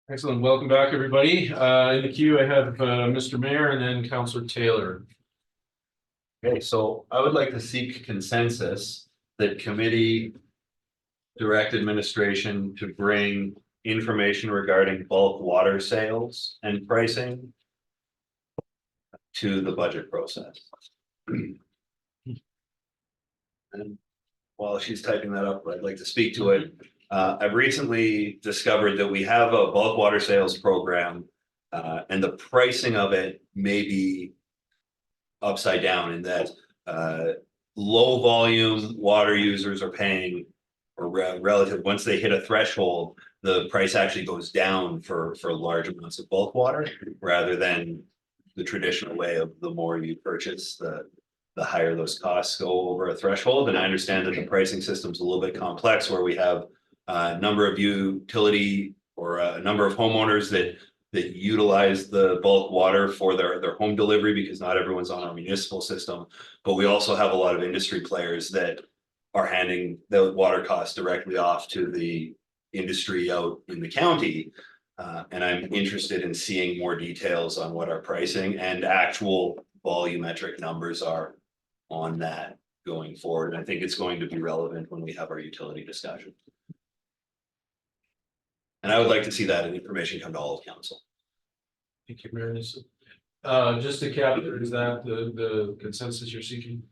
Excellent. Welcome back, everybody. In the queue, I have Mr. Mayor and then Councillor Taylor. Okay, so I would like to seek consensus that committee direct administration to bring information regarding bulk water sales and pricing to the budget process. And while she's typing that up, I'd like to speak to it. I've recently discovered that we have a bulk water sales program, and the pricing of it may be upside down in that low volume water users are paying or relative once they hit a threshold, the price actually goes down for large amounts of bulk water rather than the traditional way of the more you purchase, the higher those costs go over a threshold. And I understand that the pricing system is a little bit complex where we have a number of utility or a number of homeowners that utilize the bulk water for their home delivery because not everyone's on our municipal system. But we also have a lot of industry players that are handing the water costs directly off to the industry out in the county. And I'm interested in seeing more details on what our pricing and actual volumetric numbers are on that going forward. And I think it's going to be relevant when we have our utility discussion. And I would like to see that information come to all of council. Thank you, Mayor. Just to capture, is that the consensus you're seeking?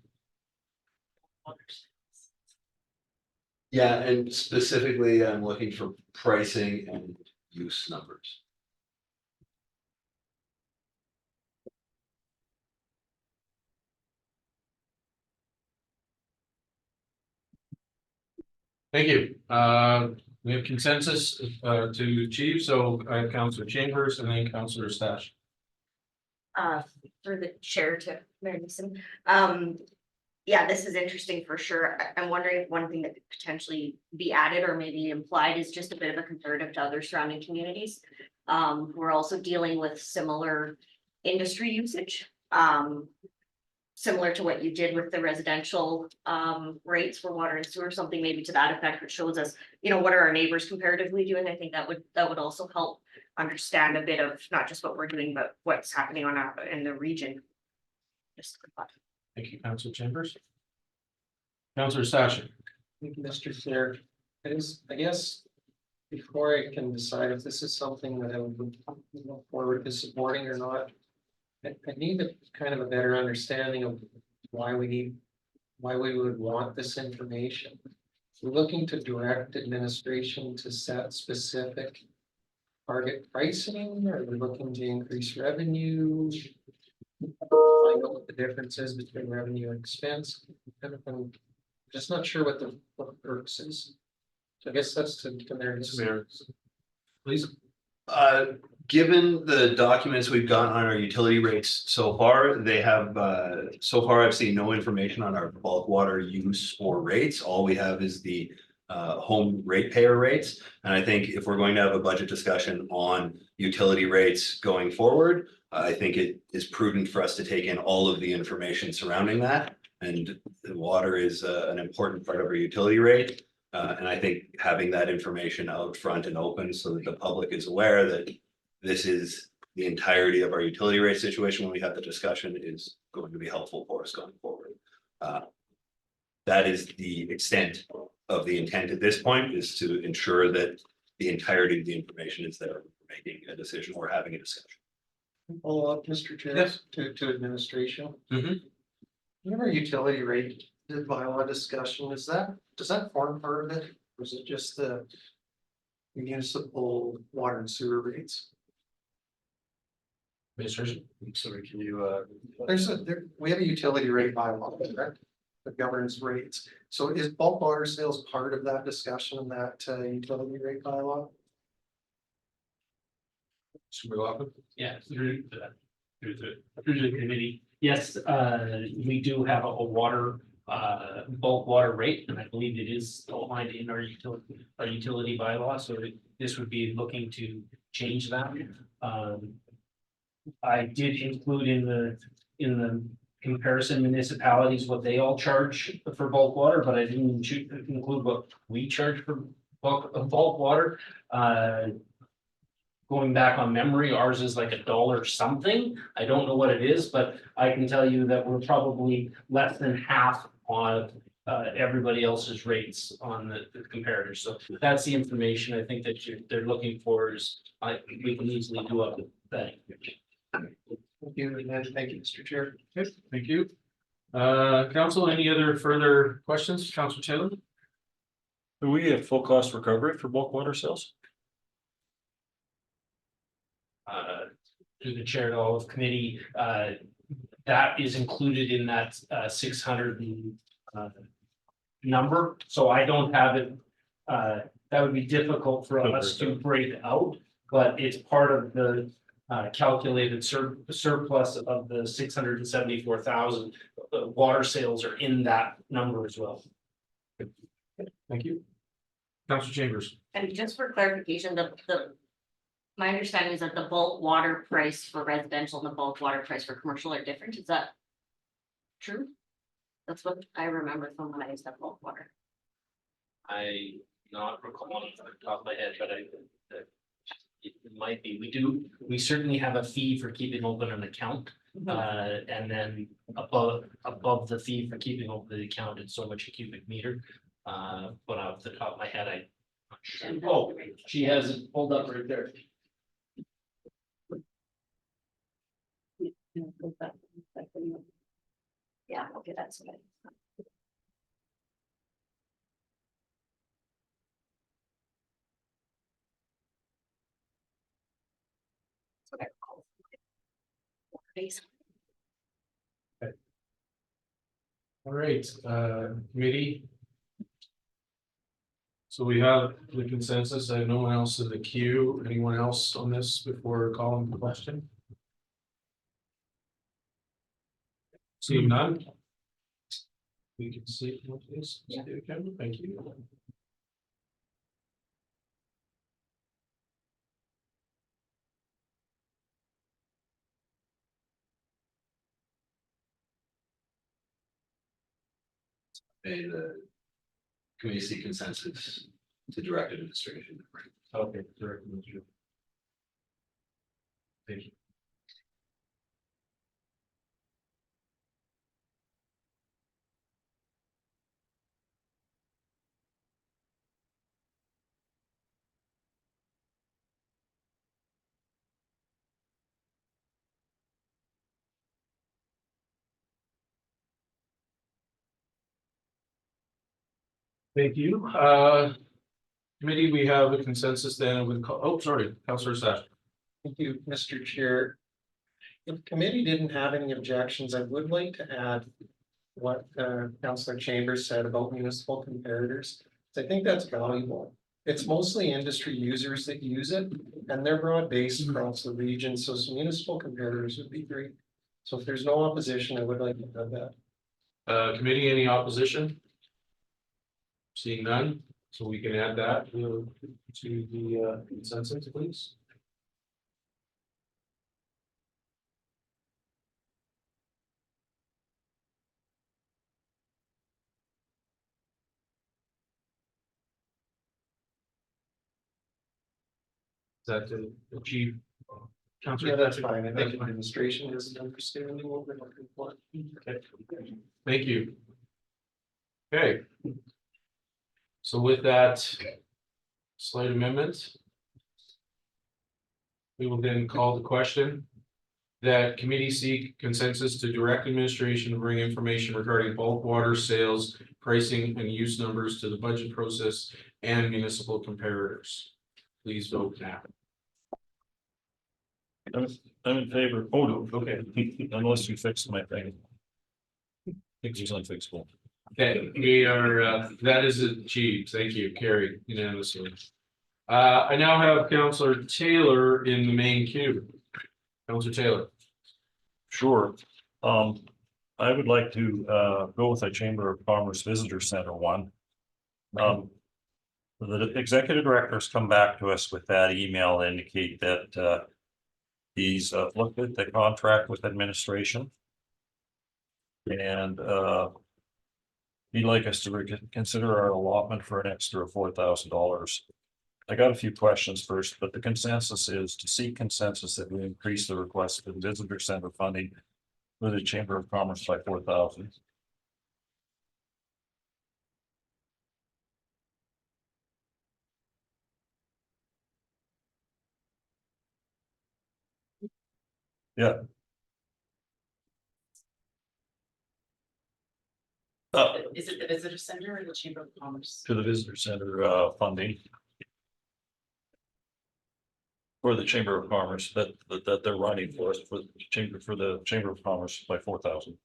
Yeah, and specifically, I'm looking for pricing and use numbers. Thank you. We have consensus to achieve. So I have Councillor Chambers and then Councillor Stash. Through the chair to Mayor Newsom. Yeah, this is interesting for sure. I'm wondering if one thing that could potentially be added or maybe implied is just a bit of a comparative to other surrounding communities. We're also dealing with similar industry usage. Similar to what you did with the residential rates for water and sewer, something maybe to that effect, which shows us, what are our neighbors comparatively doing? I think that would also help understand a bit of not just what we're doing, but what's happening in the region. Just a thought. Thank you, Councillor Chambers. Councillor Stash. Thank you, Mr. Chair. I guess before I can decide if this is something that I would look forward to supporting or not, I need a kind of a better understanding of why we would want this information. We're looking to direct administration to set specific target pricing, or we're looking to increase revenue. Find out what the difference is between revenue and expense. I'm just not sure what the purpose is. So I guess that's to Mayor. Please. Given the documents we've gotten on our utility rates so far, they have, so far I've seen no information on our bulk water use or rates. All we have is the home ratepayer rates. And I think if we're going to have a budget discussion on utility rates going forward, I think it is prudent for us to take in all of the information surrounding that. And the water is an important part of our utility rate. And I think having that information out front and open so that the public is aware that this is the entirety of our utility rate situation when we have the discussion is going to be helpful for us going forward. That is the extent of the intent at this point, is to ensure that the entirety of the information is there for making a decision or having a discussion. Follow up, Mr. Chair, yes. to administration. Mhm. Whenever utility rate bylaw discussion, does that form part of it? Or is it just the municipal water and sewer rates? Administration. Sorry, can you We have a utility rate bylaw, correct? That governs rates. So is bulk water sales part of that discussion, that utility rate bylaw? Super welcome. Yeah, through the committee. Yes, we do have a water, bulk water rate, and I believe it is outlined in our utility bylaw, so this would be looking to change that. I did include in the comparison municipalities what they all charge for bulk water, but I didn't include what we charge for bulk water. going back on memory, ours is like $1 something. I don't know what it is, but I can tell you that we're probably less than half on everybody else's rates on the comparators. So that's the information I think that they're looking for is, we can easily do up that. Thank you, and thank you, Mr. Chair. Okay, thank you. Council, any other further questions? Councilor Taylor? Do we have full cost recovery for bulk water sales? Through the chair of all committee, that is included in that 600 number, so I don't have it. That would be difficult for us to break out, but it's part of the calculated surplus of the 674,000. Water sales are in that number as well. Thank you. Councilor Chambers? And just for clarification, my understanding is that the bulk water price for residential and the bulk water price for commercial are different. Is that true? That's what I remember from when I used that bulk water. I not recall off the top of my head, but it might be. We certainly have a fee for keeping open an account. And then above the fee for keeping open the account, it's so much a cubic meter. But off the top of my head, oh, she has it pulled up right there. Yeah, okay, that's what I recall. All right, committee. So we have the consensus. I have no one else in the queue. Anyone else on this before calling the question? Seeing none. We can see what it is. Thank you. The committee seek consensus to direct administration. Okay, correct. Thank you. Thank you. Committee, we have a consensus then with, sorry, Councilor Sash. Thank you, Mr. Chair. If the committee didn't have any objections, I would like to add what Councillor Chambers said about municipal comparators. I think that's valuable. It's mostly industry users that use it, and they're broad-based across the region, so some municipal comparators would be great. So if there's no opposition, I would like to have that. Committee, any opposition? Seeing none, so we can add that to the consensus, please. Is that to achieve? Yeah, that's fine. I think administration is understanding what we're looking for. Okay, thank you. Okay. So with that slight amendment, we will then call the question that committee seek consensus to direct administration to bring information regarding bulk water sales, pricing and use numbers to the budget process and municipal comparators. Please vote now. I'm in favor. Oh, no, okay, unless you fix my thing. It's unfixable. Okay, we are, that is achieved. Thank you, carried unanimously. I now have Councilor Taylor in the main queue. Councilor Taylor. Sure. I would like to go with a Chamber of Commerce Visitor Center one. The executive directors come back to us with that email, indicate that he's looked at the contract with administration. And he'd like us to consider our allotment for an extra $4,000. I got a few questions first, but the consensus is to seek consensus that we increase the request for the visitor center funding for the Chamber of Commerce by 4,000. Yeah. Is it the visitor center or the Chamber of Commerce? To the visitor center funding. For the Chamber of Commerce that they're running for us for the Chamber of Commerce by 4,000.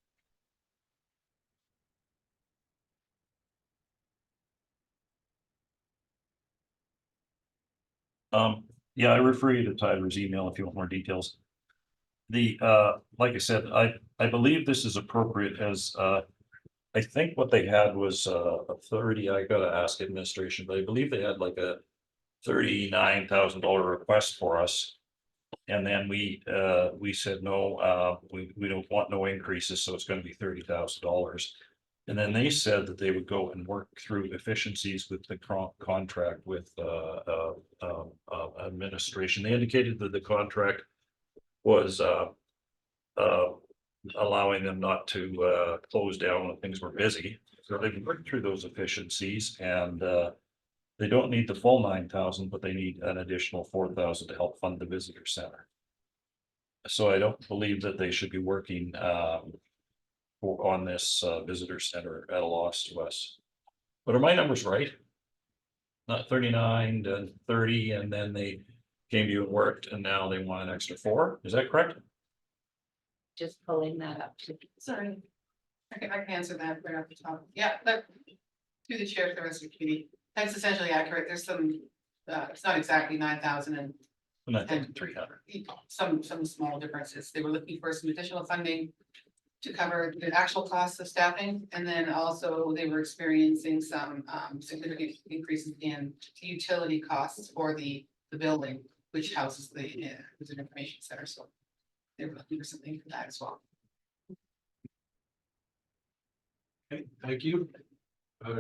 Yeah, I refer you to Tyler's email if you want more details. The like I said, I believe this is appropriate as I think what they had was a 30, I gotta ask administration, but I believe they had like a $39,000 request for us. And then we said, no, we don't want no increases, so it's gonna be $30,000. And then they said that they would go and work through efficiencies with the contract with administration. They indicated that the contract was allowing them not to close down when things were busy. So they can work through those efficiencies and they don't need the full 9,000, but they need an additional 4,000 to help fund the visitor center. So I don't believe that they should be working on this visitor center at a loss to us. But are my numbers right? Not 39 to 30, and then they came to you and worked, and now they want an extra 4. Is that correct? Just pulling that up. Sorry. I can answer that right off the top. Yeah, but to the chair of the rest of the committee, that's essentially accurate. There's some, it's not exactly 9,000 and And I think 300. some small differences. They were looking for some additional funding to cover the actual costs of staffing. And then also they were experiencing some significant increases in utility costs for the building, which houses the visitor information center. So they were looking for something for that as well. Okay, thank you.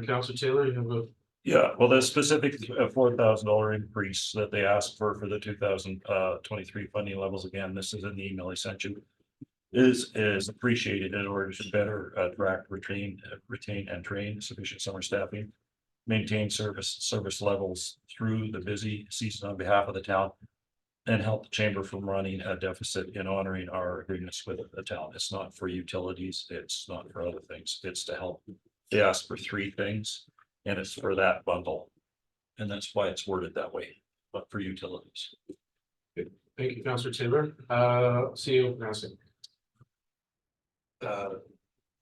Councilor Taylor, you have a, Yeah, well, the specific $4,000 increase that they asked for the 2023 funding levels, again, this is in the email I sent you, is appreciated in order to better attract, retain and train sufficient summer staffing, maintain service levels through the busy season on behalf of the town, and help the chamber from running a deficit in honoring our agreements with the town. It's not for utilities, it's not for other things, it's to help. They asked for 3 things, and it's for that bundle. And that's why it's worded that way, but for utilities. thank you, Councilor Taylor. CEO Massey.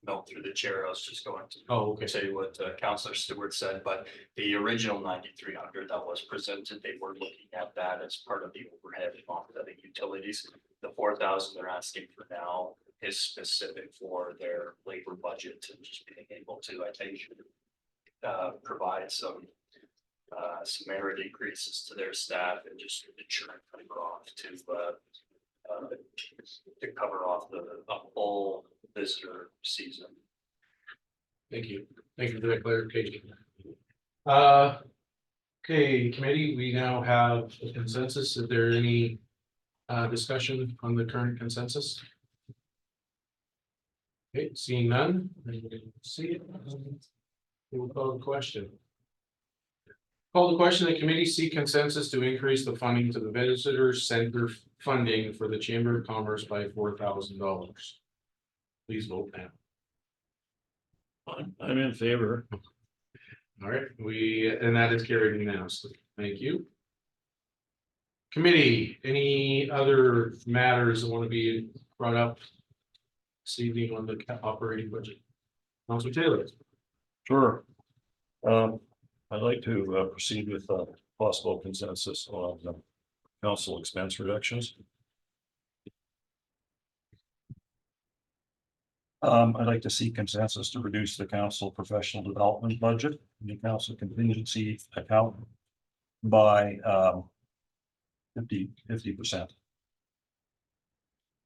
No, through the chair, I was just going to Oh, okay. say what Councillor Stewart said, but the original 9,300 that was presented, they were looking at that as part of the overhead of the utilities. The 4,000 they're asking for now is specific for their labor budget and just being able to, I think, provide some merit increases to their staff and just ensure cover off to cover off the whole visitor season. Thank you. Thank you for that clarification. Okay, committee, we now have a consensus. Is there any discussion on the current consensus? Okay, seeing none, see it. We will call the question. Call the question, the committee seek consensus to increase the funding to the visitor center funding for the Chamber of Commerce by $4,000. Please vote now. I'm in favor. All right, and that is carried unanimously. Thank you. Committee, any other matters that want to be brought up this evening on the operating budget? Councilor Taylor. Sure. I'd like to proceed with possible consensus on council expense reductions. I'd like to see consensus to reduce the council professional development budget, the council contingency account by 50%.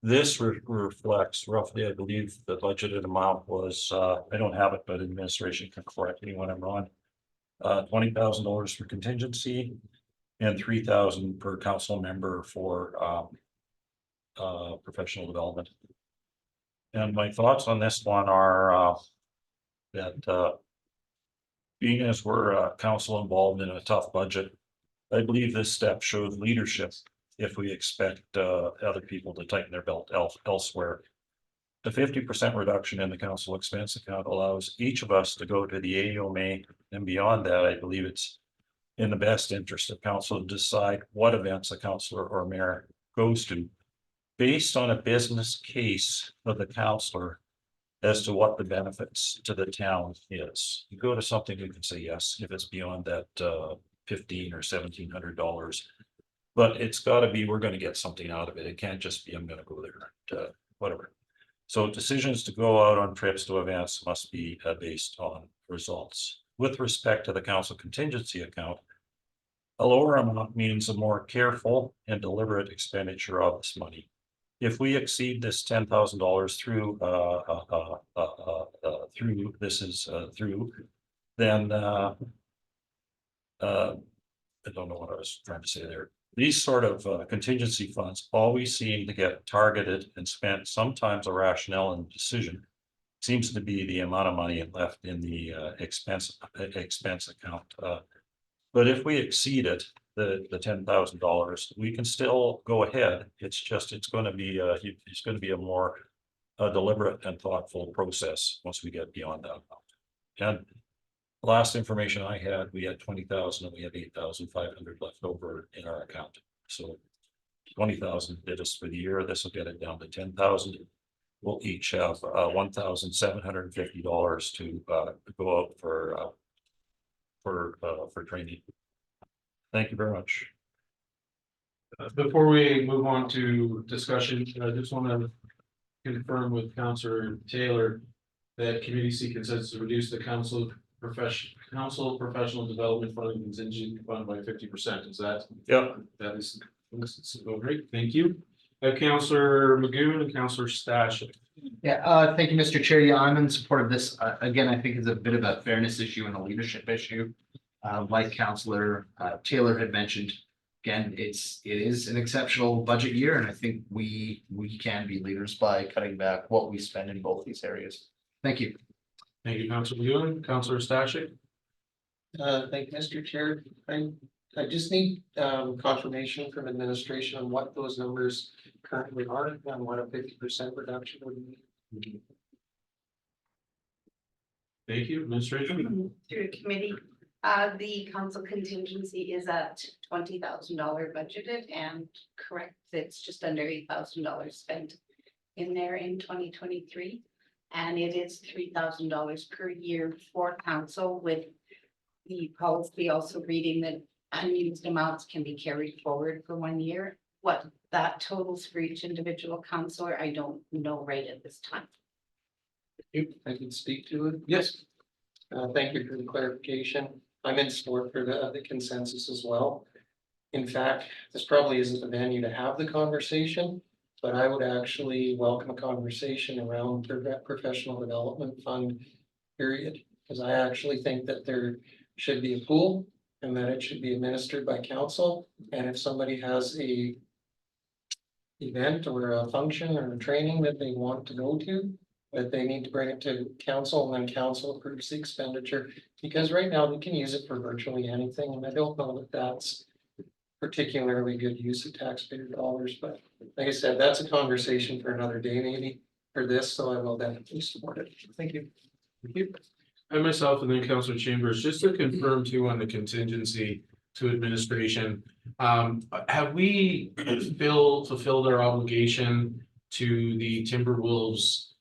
This reflects roughly, I believe the budgeted amount was, I don't have it, but administration can correct me when I'm wrong. $20,000 for contingency, and 3,000 per council member for professional development. And my thoughts on this one are that being as we're council involved in a tough budget, I believe this step shows leadership if we expect other people to tighten their belt elsewhere. The 50% reduction in the council expense account allows each of us to go to the AUMA, and beyond that, I believe it's in the best interest of council to decide what events a councillor or mayor goes to based on a business case of the councillor as to what the benefits to the town is. You go to something, you can say yes, if it's beyond that $1,500 or $1,700. But it's gotta be, we're gonna get something out of it. It can't just be, I'm gonna go there, whatever. So decisions to go out on trips to events must be based on results. With respect to the council contingency account, a lower amount means a more careful and deliberate expenditure of this money. If we exceed this $10,000 through, then I don't know what I was trying to say there. These sort of contingency funds always seem to get targeted and spent. Sometimes a rationale and decision seems to be the amount of money left in the expense account. But if we exceed it, the $10,000, we can still go ahead. It's just, it's going to be a more deliberate and thoughtful process once we get beyond that amount. And last information I had, we had 20,000 and we have 8,500 left over in our account. So 20,000 did us for the year. This will get it down to 10,000. We'll each have $1,750 to go out for training. Thank you very much. Before we move on to discussion, I just want to confirm with Councillor Taylor that committee seek consensus to reduce the council professional development funding contingency fund by 50%. Is that? Yep. That is, great. Thank you. Councillor Magoon and Councillor Stashik. Yeah, thank you, Mr. Chair. Yeah, I'm in support of this. Again, I think it's a bit of a fairness issue and a leadership issue. Like Councillor Taylor had mentioned, again, it is an exceptional budget year, and I think we can be leaders by cutting back what we spend in both these areas. Thank you. Thank you, Councillor Magoon. Councillor Stashik. Thank you, Mr. Chair. I just need confirmation from administration on what those numbers currently are and what a 50% reduction would mean. Thank you, administration. Through committee, the council contingency is at $20,000 budgeted, and correct, it's just under $8,000 spent in there in 2023. And it is $3,000 per year for council, with the policy also reading that unused amounts can be carried forward for 1 year. What that totals for each individual councillor, I don't know right at this time. I can speak to it. Yes. Thank you for the clarification. I'm in support for the consensus as well. In fact, this probably isn't the venue to have the conversation, but I would actually welcome a conversation around the professional development fund, period. Because I actually think that there should be a pool and that it should be administered by council. And if somebody has a event or a function or a training that they want to go to, that they need to bring it to council, and then council approves the expenditure. Because right now we can use it for virtually anything, and I don't know that that's particularly good use of taxpayer dollars, but like I said, that's a conversation for another day maybe for this, so I will definitely support it. Thank you. Thank you. I myself and then Councillor Chambers, just to confirm too on the contingency to administration. Have we fulfilled our obligation to the Timberwolves?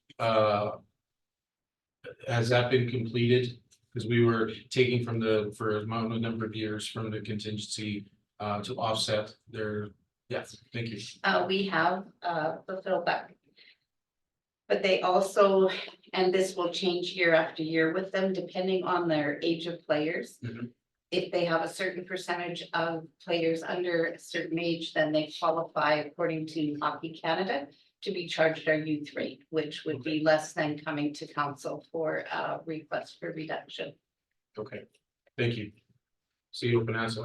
Has that been completed? Because we were taking from for a number of years from the contingency to offset their, yes, thank you. We have fulfilled that. But they also, and this will change year after year with them, depending on their age of players. Mhm. If they have a certain percentage of players under a certain age, then they qualify according to Hockey Canada to be charged our youth rate, which would be less than coming to council for a request for reduction. Okay, thank you. See you open as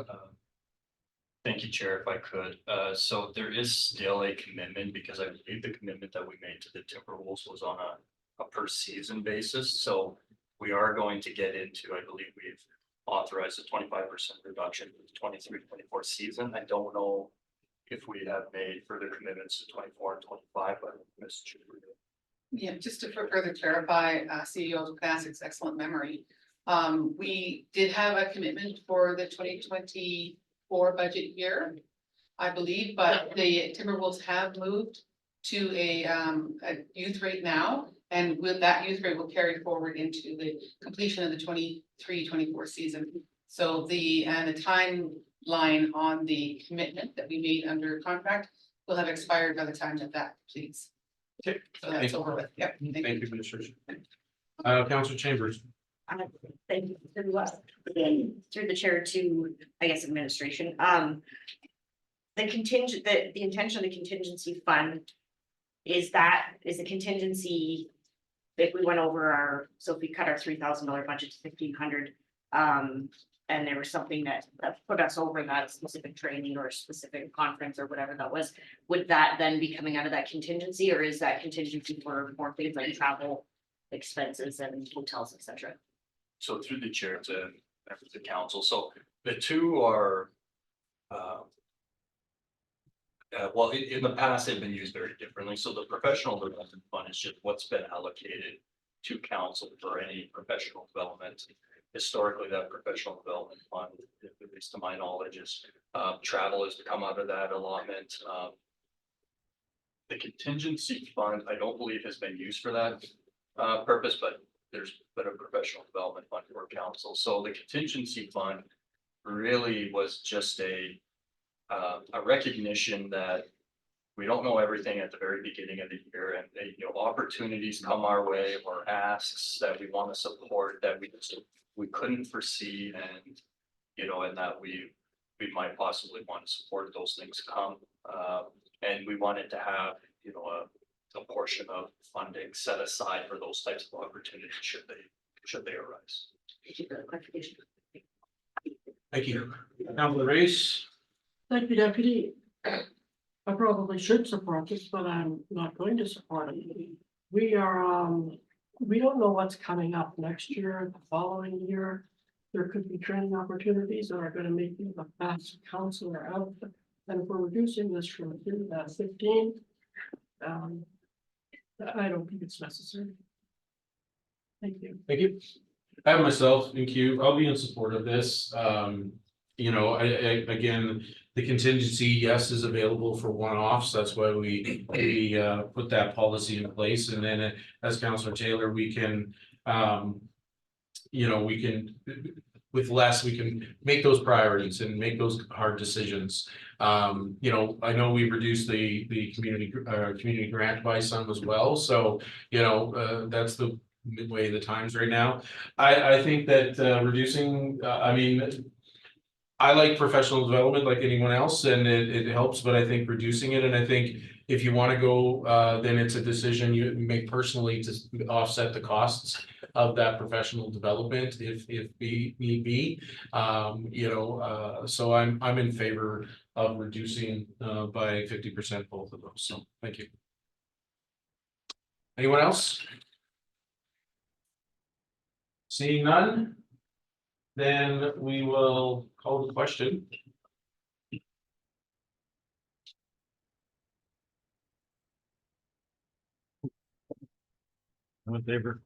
Thank you, Chair, if I could. So there is still a commitment because I believe the commitment that we made to the Timberwolves was on a per season basis. So we are going to get into, I believe we've authorized a 25% reduction for the 23-24 season. I don't know if we have made further commitments to 24 and 25, but Ms. Chair. Yeah, just to further clarify, CEO Classic's excellent memory. We did have a commitment for the 2024 budget year, I believe, but the Timberwolves have moved to a youth rate now. And with that youth rate will carry forward into the completion of the 23-24 season. So the timeline on the commitment that we made under contract will have expired by the time that completes. Okay. So that's over with. Yep. Thank you, Commissioner. Councilor Chambers. Thank you, through the chair to, I guess, administration, the contingent, the intention of the contingency fund. Is the contingency, if we went over our, so if we cut our $3,000 budget to 1,500, and there was something that put us over that specific training or specific conference or whatever that was, would that then be coming out of that contingency, or is that contingency for more things like travel expenses and hotels, etc.? So through the chair to members of the council, so the two are. Well, in the past, they've been used very differently. So the professional development fund is just what's been allocated to council for any professional development. Historically, that professional development fund, at least to my knowledge, is travel has come out of that allotment. The contingency fund, I don't believe has been used for that purpose, but there's been a professional development fund for council. So the contingency fund really was just a recognition that we don't know everything at the very beginning of the year, and opportunities come our way or asks that we want to support that we couldn't foresee, and and that we might possibly want to support those things come, and we wanted to have a portion of funding set aside for those types of opportunities should they arise. Thank you. Councilor Reese. Thank you, Deputy. I probably should support this, but I'm not going to support it. We don't know what's coming up next year, the following year. There could be training opportunities that are gonna make you the best counselor out. And if we're reducing this from 15, I don't think it's necessary. Thank you. Thank you. I have myself in queue. I'll be in support of this. Again, the contingency, yes, is available for one-offs. That's why we put that policy in place. And then as Councilor Taylor, we can, we can, with less, we can make those priorities and make those hard decisions. I know we've reduced the community grant by some as well. So, that's the way of the times right now. I think that reducing, I like professional development like anyone else, and it helps, but I think reducing it, and I think if you want to go, then it's a decision you make personally to offset the costs of that professional development if need be. So I'm in favor of reducing by 50% both of those. So thank you. Anyone else? Seeing none, then we will call the question. I'm in favor.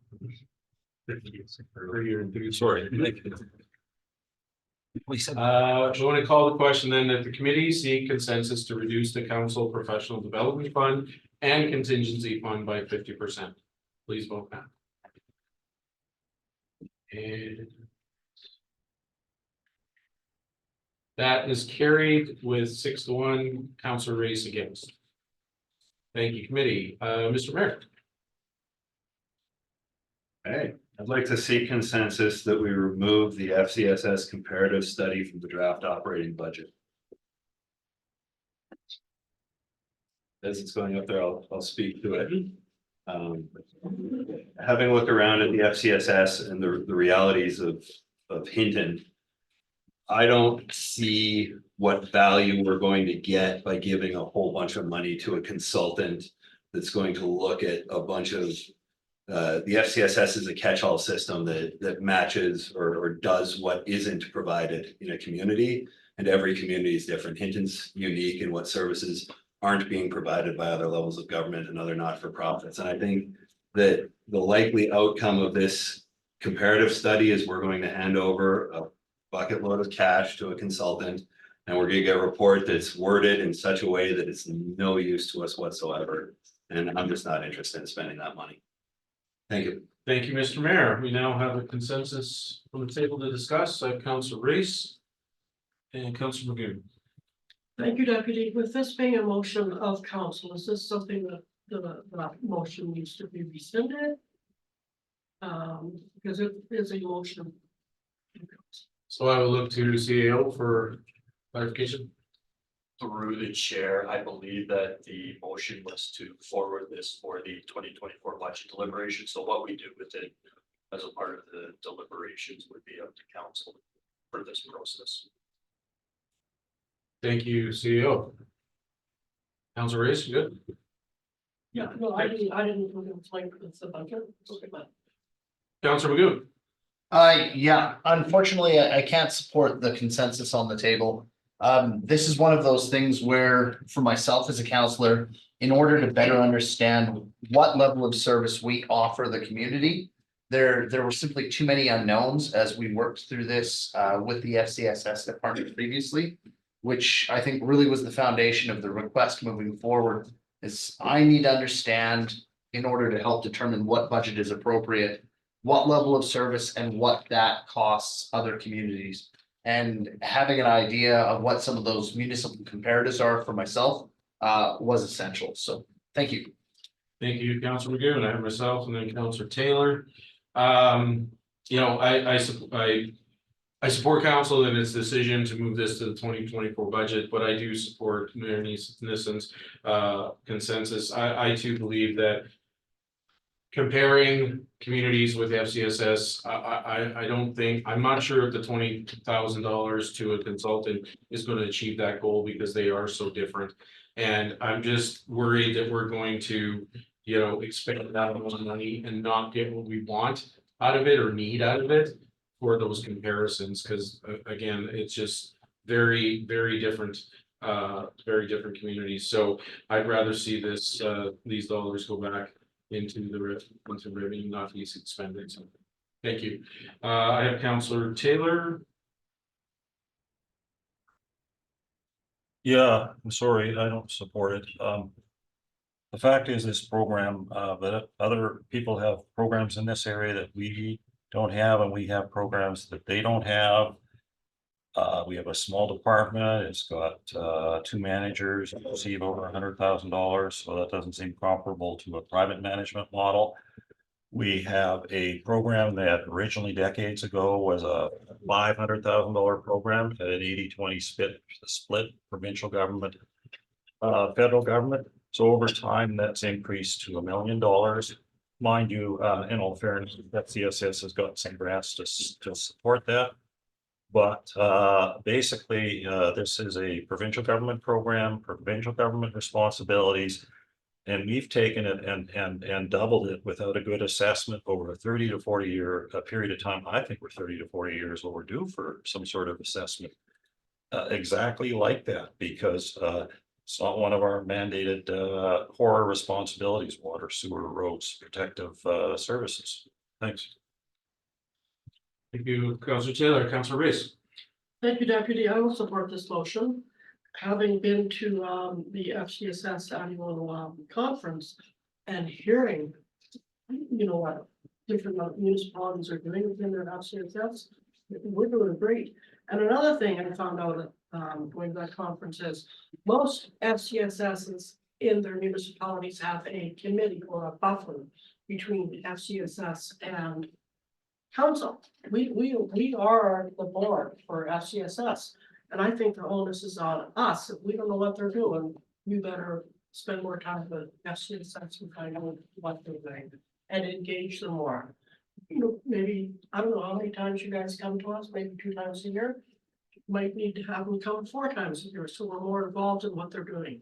Sorry. We said. We want to call the question then that the committee seek consensus to reduce the council professional development fund and contingency fund by 50%. Please vote now. And that is carried with 6-1, Councilor Reese against. Thank you, committee. Mr. Mayor. Hey, I'd like to see consensus that we remove the FCSS comparative study from the draft operating budget. As it's going up there, I'll speak to it. Having looked around at the FCSS and the realities of Hinton, I don't see what value we're going to get by giving a whole bunch of money to a consultant that's going to look at a bunch of. The FCSS is a catch-all system that matches or does what isn't provided in a community. And every community is different. Hinton's unique in what services aren't being provided by other levels of government and other not-for-profits. And I think that the likely outcome of this comparative study is we're going to hand over a bucket load of cash to a consultant. And we're gonna get a report that's worded in such a way that it's no use to us whatsoever. And I'm just not interested in spending that money. Thank you. Thank you, Mr. Mayor. We now have a consensus from the table to discuss. I have Councilor Reese and Councilor Magoon. Thank you, Deputy. With this being a motion of council, is this something that the motion needs to be rescinded? Because it is a motion. So I will look to CAO for clarification. Through the chair, I believe that the motion was to forward this for the 2024 budget deliberation. So what we do with it as a part of the deliberations would be up to council for this process. Thank you, CEO. Councilor Reese, you good? Yeah, no, I didn't like it's a budget. Okay, but Councilor Magoon. Yeah, unfortunately, I can't support the consensus on the table. This is one of those things where, for myself as a counselor, in order to better understand what level of service we offer the community, there were simply too many unknowns as we worked through this with the FCSS department previously, which I think really was the foundation of the request moving forward. Is I need to understand, in order to help determine what budget is appropriate, what level of service and what that costs other communities. And having an idea of what some of those municipal comparatives are for myself was essential. So thank you. Thank you, Councilor Magoon. I have myself and then Councilor Taylor. You know, I support council in its decision to move this to the 2024 budget, but I do support Mayor Nissen's consensus. I too believe that comparing communities with FCSS, I don't think, I'm not sure if the $20,000 to a consultant is going to achieve that goal because they are so different. And I'm just worried that we're going to, you know, expend that amount of money and not get what we want out of it or need out of it for those comparisons, because again, it's just very, very different communities. So I'd rather see this, these dollars go back into revenue, not least expended. So thank you. I have Councilor Taylor. Yeah, I'm sorry, I don't support it. The fact is, this program, that other people have programs in this area that we don't have, and we have programs that they don't have. We have a small department, it's got 2 managers, receive over $100,000, so that doesn't seem comparable to a private management model. We have a program that originally decades ago was a $500,000 program at an 80-20 split provincial government, federal government. So over time, that's increased to $1 million. Mind you, in all fairness, FCSS has got some grants to support that. But basically, this is a provincial government program, provincial government responsibilities. And we've taken it and doubled it without a good assessment over a 30 to 40 year period of time. I think we're 30 to 40 years overdue for some sort of assessment. Exactly like that, because it's not one of our mandated core responsibilities: water, sewer, roads, protective services. Thanks. Thank you, Councilor Taylor. Councilor Reese. thank you, Deputy. I will support this motion. Having been to the FCSS annual conference and hearing, you know, what different municipalities are doing within their FCSS, we're doing great. And another thing I found out going to that conference is most FCSSs in their municipalities have a committee or a buffer between FCSS and council. We are the board for FCSS. And I think the onus is on us. If we don't know what they're doing, we better spend more time with FCSS and find out what they're doing and engage them more. You know, maybe, I don't know how many times you guys come to us, maybe 2 times a year. might need to have them come 4 times a year, so we're more involved in what they're doing.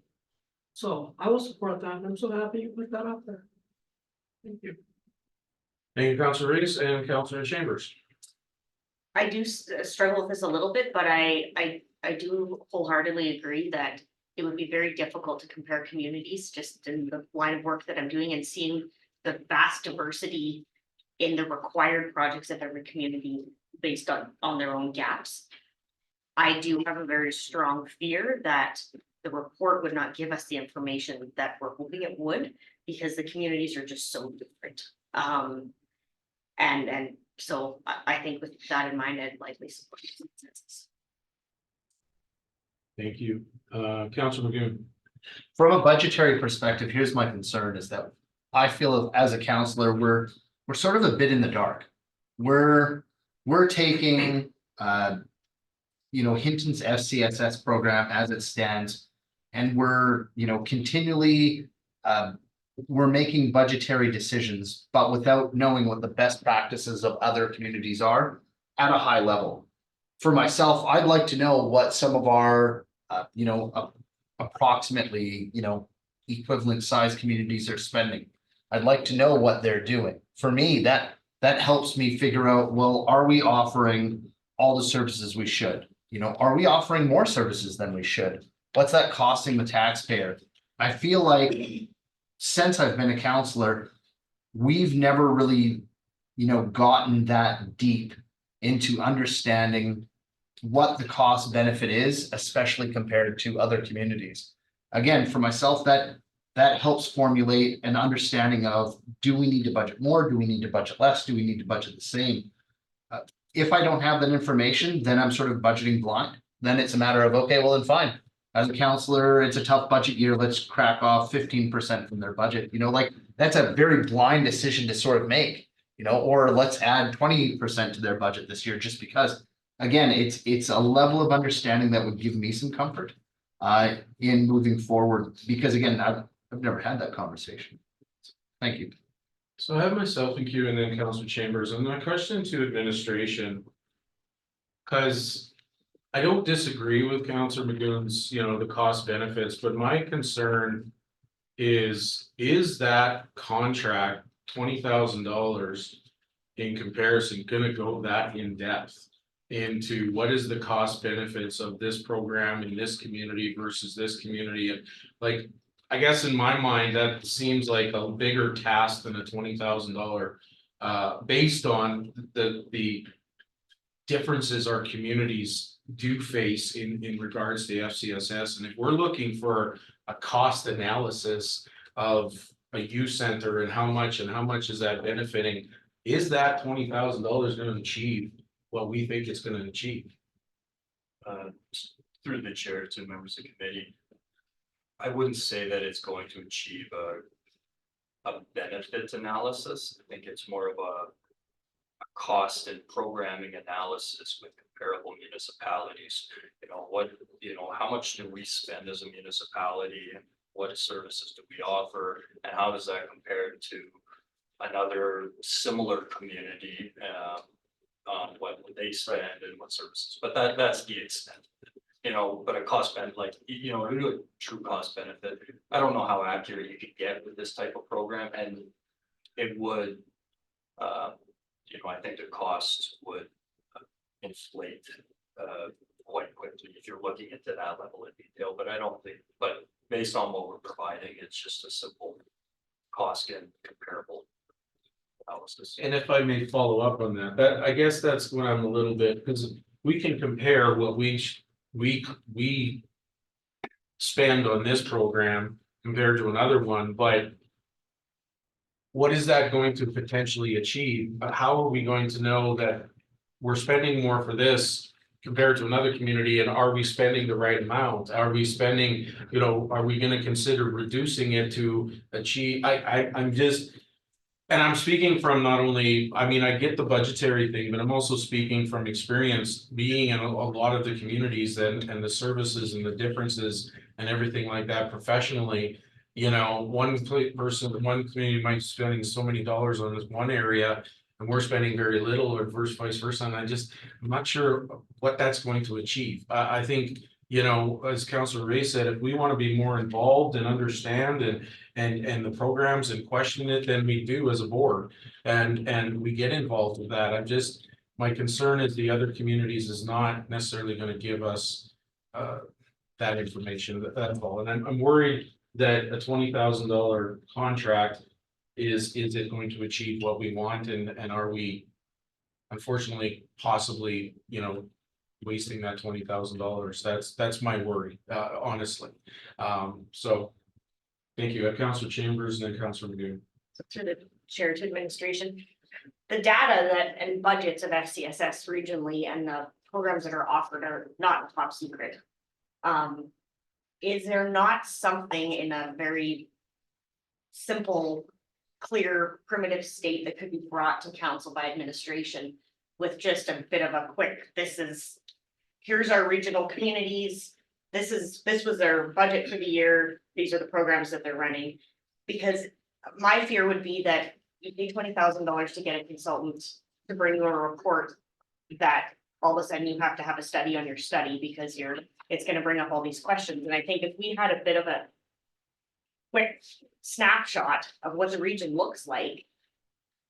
So I will support that, and I'm so happy you put that up there. Thank you. Thank you, Councilor Reese and Councilor Chambers. I do struggle with this a little bit, but I do wholeheartedly agree that it would be very difficult to compare communities just in the line of work that I'm doing and seeing the vast diversity in the required projects of every community based on their own gaps. I do have a very strong fear that the report would not give us the information that we're hoping it would, because the communities are just so different. And so I think with that in mind, I'd likely support the consensus. Thank you. Councilor Magoon. From a budgetary perspective, here's my concern is that I feel as a counselor, we're sort of a bit in the dark. We're taking Hinton's FCSS program as it stands, and we're continually we're making budgetary decisions, but without knowing what the best practices of other communities are at a high level. For myself, I'd like to know what some of our approximately equivalent size communities are spending. I'd like to know what they're doing. For me, that helps me figure out, well, are we offering all the services we should? Are we offering more services than we should? What's that costing the taxpayer? I feel like since I've been a counselor, we've never really, gotten that deep into understanding what the cost benefit is, especially compared to other communities. Again, for myself, that helps formulate an understanding of, do we need to budget more? Do we need to budget less? Do we need to budget the same? If I don't have that information, then I'm sort of budgeting blind. Then it's a matter of, okay, well then fine. As a counselor, it's a tough budget year. Let's crack off 15% from their budget. That's a very blind decision to sort of make, or let's add 20% to their budget this year just because. Again, it's a level of understanding that would give me some comfort in moving forward, because again, I've never had that conversation. Thank you. So I have myself in queue and then Councilor Chambers, and my question to administration. Because I don't disagree with Councilor Magoon's, the cost benefits, but my concern is that contract $20,000 in comparison gonna go that in depth into what is the cost benefits of this program in this community versus this community? And like, I guess in my mind, that seems like a bigger task than a $20,000 based on the differences our communities do face in regards to the FCSS. And if we're looking for a cost analysis of a youth center and how much is that benefiting, is that $20,000 going to achieve what we think it's going to achieve? Through the chair to members of the committee, I wouldn't say that it's going to achieve a benefit analysis. I think it's more of a cost and programming analysis with comparable municipalities. How much do we spend as a municipality, and what services do we offer, and how does that compare to another similar community, on what they spend and what services? But that's the extent. But a cost benefit, do a true cost benefit. I don't know how accurate you could get with this type of program, and it would, I think the cost would inflate quite quickly if you're looking into that level of detail. But I don't think, but based on what we're providing, it's just a simple cost and comparable analysis. And if I may follow up on that, I guess that's when I'm a little bit, because we can compare what we spend on this program compared to another one, but what is that going to potentially achieve? How are we going to know that we're spending more for this compared to another community, and are we spending the right amount? Are we spending, are we going to consider reducing it to achieve? And I'm speaking from not only, I get the budgetary thing, but I'm also speaking from experience being in a lot of the communities and the services and the differences and everything like that professionally. One community might be spending so many dollars on this one area, and we're spending very little or vice versa, and I'm not sure what that's going to achieve. I think, you know, as Councilor Ray said, if we want to be more involved and understand and the programs and question it than we do as a board, and we get involved with that, my concern is the other communities is not necessarily going to give us that information, that's all, and I'm worried that a $20,000 contract is it going to achieve what we want, and are we unfortunately possibly, you know, wasting that $20,000? That's my worry, honestly. So thank you. Councilor Chambers and then Councilor McGoon. Through the chair to administration. The data that and budgets of FCSS regionally and the programs that are offered are not top secret. Is there not something in a very simple, clear, primitive state that could be brought to council by administration with just a bit of a quick, here's our regional communities, this was their budget for the year, these are the programs that they're running? Because my fear would be that you pay $20,000 to get a consultant to bring you a report that all of a sudden you have to have a study on your study because it's gonna bring up all these questions. And I think if we had a bit of a quick snapshot of what the region looks like,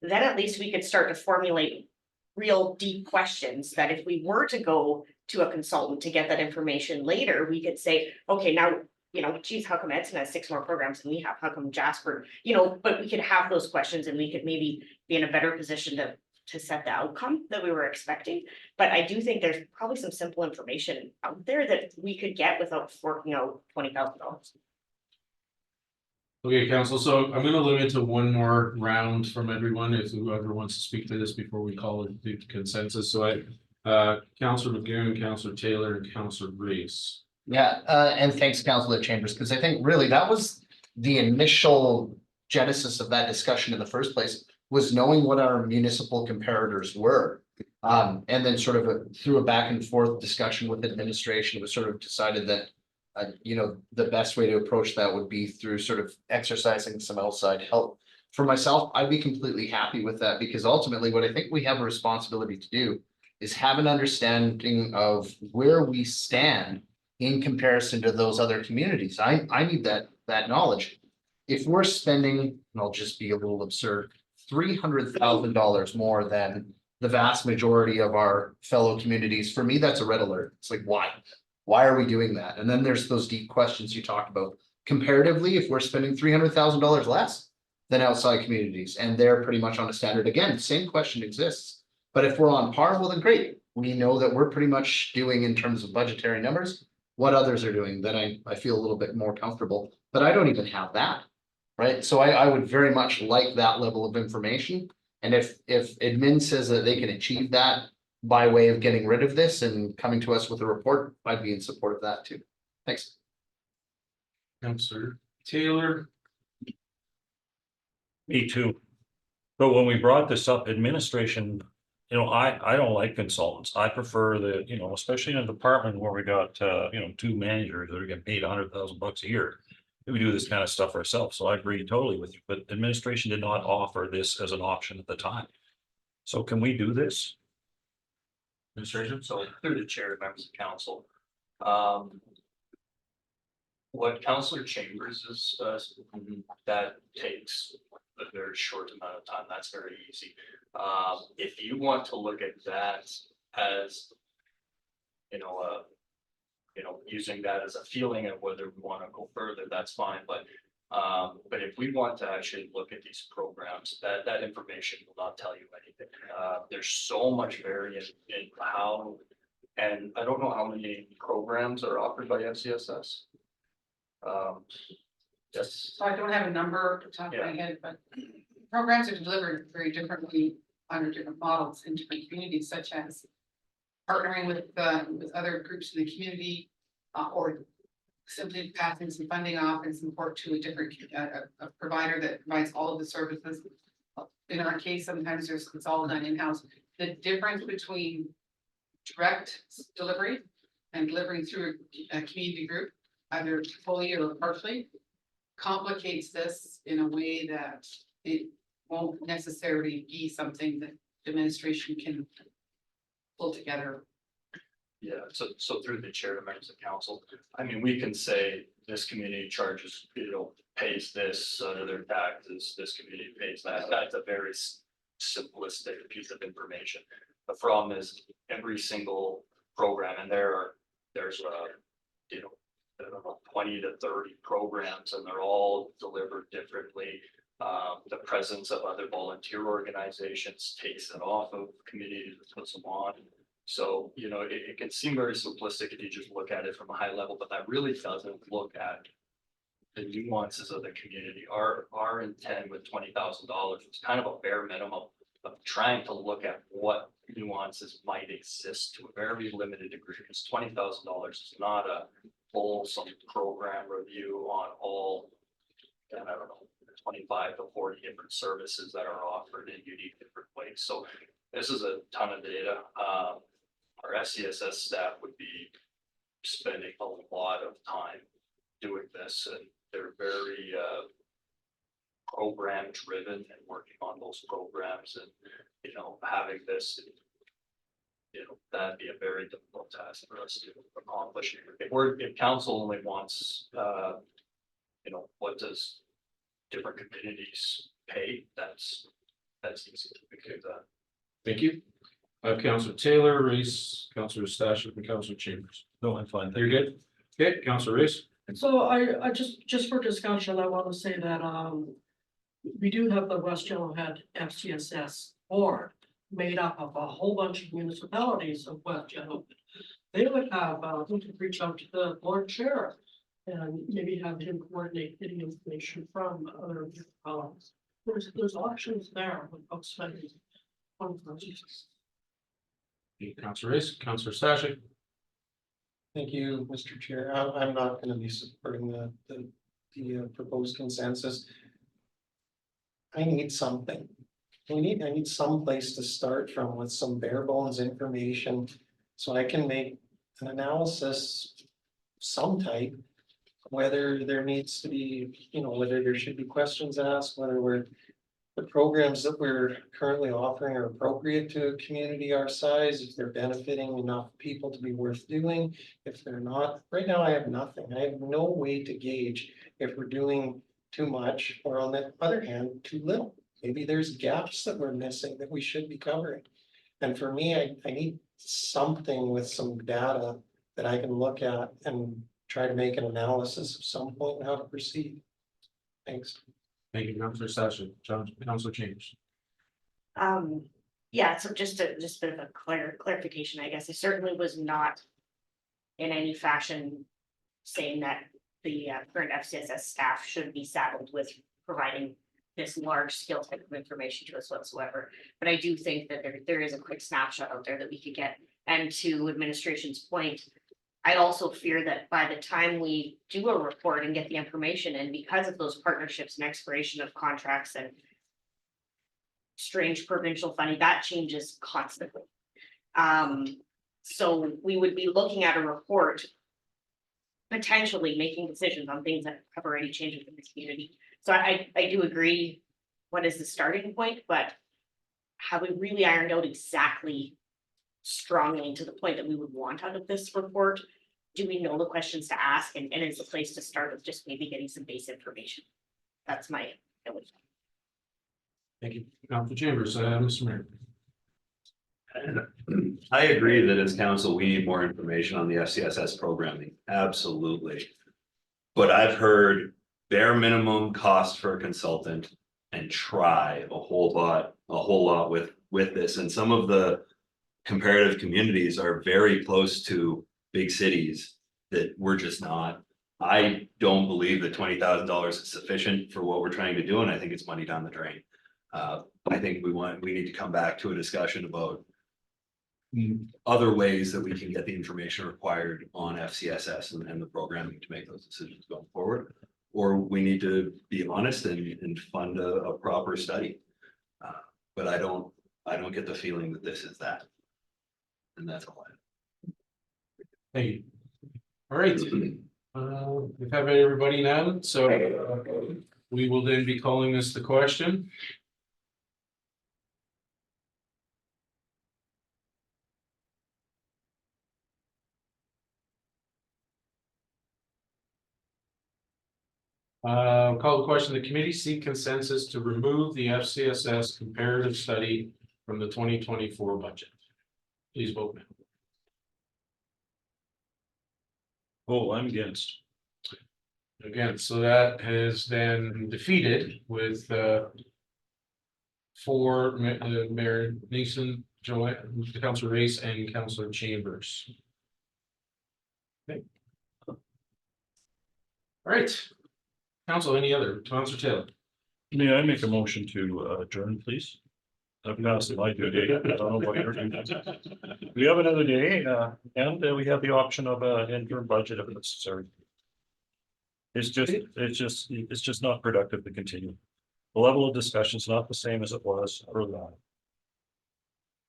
then at least we could start to formulate real deep questions that if we were to go to a consultant to get that information later, we could say, okay, now, you know, geez, how come Edson has 6 more programs than we have? How come Jasper, you know, but we could have those questions and we could maybe be in a better position to set the outcome that we were expecting. But I do think there's probably some simple information out there that we could get without forking out $20,000. Okay, council, so I'm gonna limit to one more round from everyone, if whoever wants to speak to this before we call it the consensus. So Councilor McGoon, Councilor Taylor, and Councilor Grace. Yeah, and thanks, Councilor Chambers, because I think really that was the initial genesis of that discussion in the first place, was knowing what our municipal comparators were. And then sort of through a back and forth discussion with administration, it was sort of decided that you know, the best way to approach that would be through sort of exercising some outside help. For myself, I'd be completely happy with that, because ultimately what I think we have a responsibility to do is have an understanding of where we stand in comparison to those other communities. I need that knowledge. If we're spending, and I'll just be a little absurd, $300,000 more than the vast majority of our fellow communities, for me, that's a red alert. It's like, why? Why are we doing that? And then there's those deep questions you talked about. Comparatively, if we're spending $300,000 less than outside communities, and they're pretty much on a standard, again, same question exists. But if we're on par, well, then great. We know that we're pretty much doing in terms of budgetary numbers what others are doing, then I feel a little bit more comfortable. But I don't even have that, right? So I would very much like that level of information. And if admin says that they can achieve that by way of getting rid of this and coming to us with a report, I'd be in support of that too. Thanks. Councilor Taylor. Me too. But when we brought this up, administration, you know, I don't like consultants. I prefer the, you know, especially in a department where we got, you know, 2 managers that are getting paid $100,000 a year. We do this kind of stuff ourselves. So I agree totally with you, but administration did not offer this as an option at the time. So can we do this? Administration. So through the chair, members of council. What Councilor Chambers is, that takes a very short amount of time. That's very easy. If you want to look at that as, you know, using that as a feeling of whether we want to go further, that's fine. But if we want to actually look at these programs, that information will not tell you anything. There's so much variance in how, and I don't know how many programs are offered by FCSS. Yes. So I don't have a number to top of my head, but programs are delivered very differently under different models in different communities, such as partnering with other groups in the community, or simply passing some funding off and support to a different a provider that provides all of the services. In our case, sometimes it's all done in-house. The difference between direct delivery and delivering through a community group, either fully or partially, complicates this in a way that it won't necessarily be something that administration can pull together. Yeah, so through the chair to members of council, I mean, we can say this community charges, pays this under their taxes, this community pays that. That's a very simplistic piece of information. The problem is every single program, and there's I don't know, 20 to 30 programs, and they're all delivered differently. The presence of other volunteer organizations takes it off of communities and puts them on. So, it can seem very simplistic if you just look at it from a high level, but that really doesn't look at the nuances of the community. Our intent with $20,000 was kind of a bare minimum of trying to look at what nuances might exist to a very limited degree, because $20,000 is not a fulsome program review on all, I don't know, 25 to 40 different services that are offered in unique different ways. So this is a ton of data. Our SCSS staff would be spending a lot of time doing this, and they're very program driven and working on those programs, and having this, that'd be a very difficult task for us to accomplish. If council only wants, what does different communities pay, that's easy to do that. Thank you. Councilor Taylor, Reese, Councilor Stashik, and Councilor Chambers. No, I'm fine. You're good? Okay, Councilor Reese. So I just for discussion, I want to say that, we do have the West Yellowhead FCSS board made up of a whole bunch of municipalities of West Yellowhead. They would have, we could reach out to the board chair and maybe have him coordinate getting information from other municipalities. There's options there without spending. Councilor Reese, Councilor Stashik. Thank you, Mr. Chair. I'm not gonna be supporting the proposed consensus. I need something. I need some place to start from with some bare bones information, so I can make an analysis some type. Whether there needs to be, whether there should be questions asked, whether the programs that we're currently offering are appropriate to a community our size, if they're benefiting enough people to be worth doing. If they're not, right now I have nothing. I have no way to gauge if we're doing too much, or on the other hand, too little. Maybe there's gaps that we're missing that we should be covering. And for me, I need something with some data that I can look at and try to make an analysis of some point and how to proceed. Thanks. Thank you, Councilor Stashik. Councilor Chambers. Yeah, so just a bit of a clarification, I guess. I certainly was not in any fashion saying that the current FCSS staff should be saddled with providing this large scale type of information to us whatsoever. But I do think that there is a quick snapshot out there that we could get. And to administration's point, I also fear that by the time we do a report and get the information, and because of those partnerships and expiration of contracts and strange provincial funding, that changes constantly. So we would be looking at a report, potentially making decisions on things that have already changed within the community. So I do agree, what is the starting point, but have we really ironed out exactly strongly to the point that we would want out of this report? Do we know the questions to ask, and is a place to start with just maybe getting some base information? That's my belief. Thank you, Councilor Chambers. Mr. Mayor. I agree that as council, we need more information on the FCSS programming, absolutely. But I've heard bare minimum cost for a consultant and try a whole lot with this, and some of the comparative communities are very close to big cities that we're just not. I don't believe that $20,000 is sufficient for what we're trying to do, and I think it's money down the drain. I think we need to come back to a discussion about other ways that we can get the information required on FCSS and the programming to make those decisions going forward. Or we need to be honest and fund a proper study. But I don't get the feeling that this is that. And that's all I have. Thank you. All right. We've had everybody now, so we will then be calling this the question. Call the question, the committee seek consensus to remove the FCSS comparative study from the 2024 budget. Please vote now. Oh, I'm against. Again, so that has been defeated with for Mayor Neeson, Joanne, Councilor Race and Councilor Chambers. Okay. All right. Council, any other? Councilor Taylor. May I make a motion to adjourn, please? I've passed my due date. I don't know what you're doing. We have another day, and we have the option of an interim budget if necessary. It's just not productive to continue. The level of discussion is not the same as it was early on.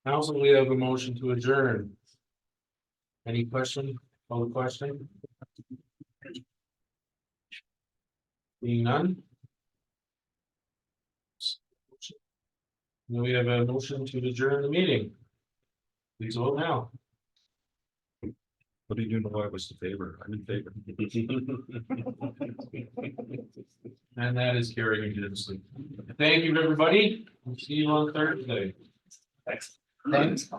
Council, we have a motion to adjourn. Any question? Call the question? Being none? Now we have a motion to adjourn the meeting. Please vote now. What do you know? I was in favor. I'm in favor. And that is carried unanimously. Thank you, everybody. We'll see you on Thursday. Thanks. Thanks.